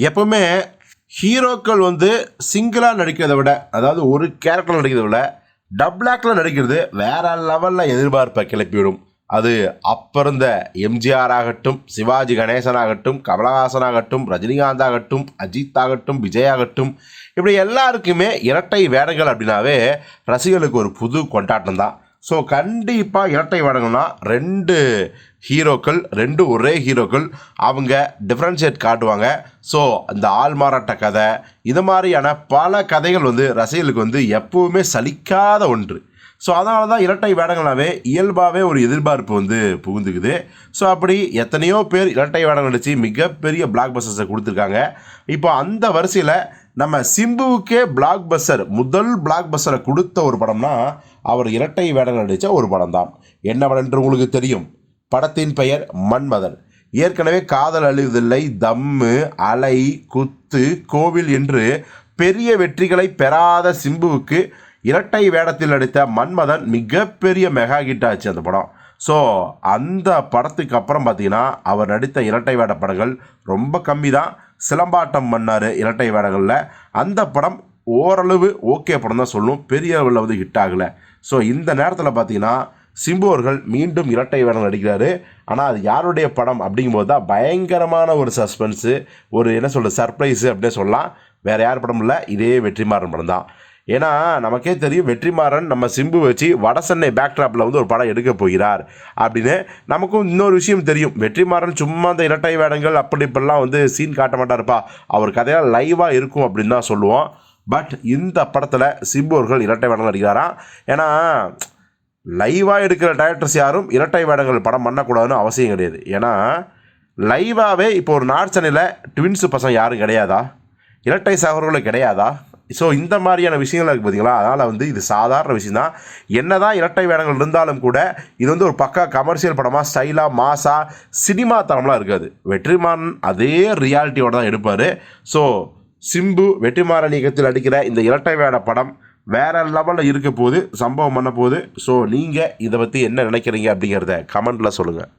எப்பவுமே ஹீரோக்கள் வந்து சிங்கிளாக நடிக்கிறத விட, அதாவது ஒரு கேரக்டர் நடிக்கிறத விட டபுள் ஆக்டில் நடிக்கிறது வேற லெவலில் எதிர்பார்ப்பை கிளப்பிவிடும். அது அப்போ இருந்த எம்ஜிஆர் ஆகட்டும், சிவாஜி கணேசன் ஆகட்டும், கமலஹாசன் ஆகட்டும், ரஜினிகாந்த் ஆகட்டும், அஜித் ஆகட்டும், விஜய் ஆகட்டும், இப்படி எல்லாருக்குமே இரட்டை வேடங்கள் அப்படின்னாவே ரசிகர்களுக்கு ஒரு புது கொண்டாட்டம் தான். ஸோ கண்டிப்பாக இரட்டை வேடங்கள்னா ரெண்டு ஹீரோக்கள், ரெண்டு ஒரே ஹீரோக்கள், அவங்க டிஃப்ரென்ஷியேட் காட்டுவாங்க. ஸோ இந்த ஆள்மாறாட்ட கதை, இது மாதிரியான பல கதைகள் வந்து ரசிகர்களுக்கு வந்து எப்போவுமே சலிக்காத ஒன்று. ஸோ அதனால தான் இரட்டை வேடங்களாகவே இயல்பாகவே ஒரு எதிர்பார்ப்பு வந்து புகுந்துக்குது. ஸோ அப்படி எத்தனையோ பேர் இரட்டை வேடம் நடித்து மிகப்பெரிய பிளாக் பஸ்டர்ஸை கொடுத்துருக்காங்க. இப்போ அந்த வரிசையில் நம்ம சிம்புவுக்கே பிளாக் பஸ்டர், முதல் பிளாக் பஸ்டரை கொடுத்த ஒரு படம்னா அவர் இரட்டை வேடங்கள் நடித்த ஒரு படம் தான். என்ன படம் என்று உங்களுக்கு தெரியும். படத்தின் பெயர் மன்மதன். ஏற்கனவே காதல் அழிவதில்லை, தம்மு, அலை, குத்து, கோவில் என்று பெரிய வெற்றிகளை பெறாத சிம்புவுக்கு இரட்டை வேடத்தில் நடித்த மன்மதன் மிகப்பெரிய மெகா ஹிட் ஆச்சு அந்த படம். ஸோ அந்த படத்துக்கு அப்புறம் பார்த்தீங்கன்னா அவர் நடித்த இரட்டை வேட படங்கள் ரொம்ப கம்மி தான். சிலம்பாட்டம் பண்ணார் இரட்டை வேடங்களில். அந்த படம் ஓரளவு ஓகே படம் தான் சொல்லணும், பெரிய அளவில் வந்து ஹிட் ஆகலை. ஸோ இந்த நேரத்தில் பார்த்தீங்கன்னா சிம்பு அவர்கள் மீண்டும் இரட்டை வேடம் நடிக்கிறாரு. ஆனால் அது யாருடைய படம் அப்படிங்கும்போது தான் பயங்கரமான ஒரு சஸ்பென்ஸு, ஒரு என்ன சொல்கிறது, சர்ப்ரைஸு அப்படின்னே சொல்லலாம். வேறு யார் படம் இல்லை, இதே வெற்றிமாறன் படம் தான். ஏன்னா நமக்கே தெரியும் வெற்றிமாறன் நம்ம சிம்பு வச்சு வடசென்னை பேக்ட்ராப்பில் வந்து ஒரு படம் எடுக்க போகிறார் அப்படின்னு. நமக்கும் இன்னொரு விஷயம் தெரியும், வெற்றிமாறன் சும்மா அந்த இரட்டை வேடங்கள் அப்படி இப்படிலாம் வந்து சீன் காட்ட மாட்டாருப்பா, அவர் கதையெல்லாம் லைவாக இருக்கும் அப்படின்னு தான் சொல்லுவோம். பட் இந்த படத்தில் சிம்பு அவர்கள் இரட்டை வேடம் நடிக்கிறாராம். ஏன்னா லைவாக எடுக்கிற டைரக்டர்ஸ் யாரும் இரட்டை வேடங்கள் படம் பண்ணக்கூடாதுன்னு அவசியம் கிடையாது. ஏன்னா லைவாகவே இப்போ ஒரு நார்த் சென்னையில் ட்வின்ஸு பசங்க யாரும் கிடையாதா, இரட்டை சகோதரர்களும் கிடையாதா? ஸோ இந்த மாதிரியான விஷயங்கள் இருக்குது பார்த்தீங்களா. அதனால் வந்து இது சாதாரண விஷயம் தான். என்ன தான் இரட்டை வேடங்கள் இருந்தாலும் கூட இது வந்து ஒரு பக்கா கமர்ஷியல் படமாக ஸ்டைலாக மாஸாக சினிமா தரம்லாம் இருக்காது. வெற்றிமாறன் அதே ரியாலிட்டியோடு தான் எடுப்பார். ஸோ சிம்பு வெற்றிமாறன் இயக்கத்தில் அடிக்கிற இந்த இரட்டை வேட படம் வேறு லெவலில் இருக்க போது, சம்பவம் பண்ண போகுது. ஸோ நீங்கள் இதை பற்றி என்ன நினைக்கிறீங்க அப்படிங்கிறத கமெண்ட்டில் சொல்லுங்கள்.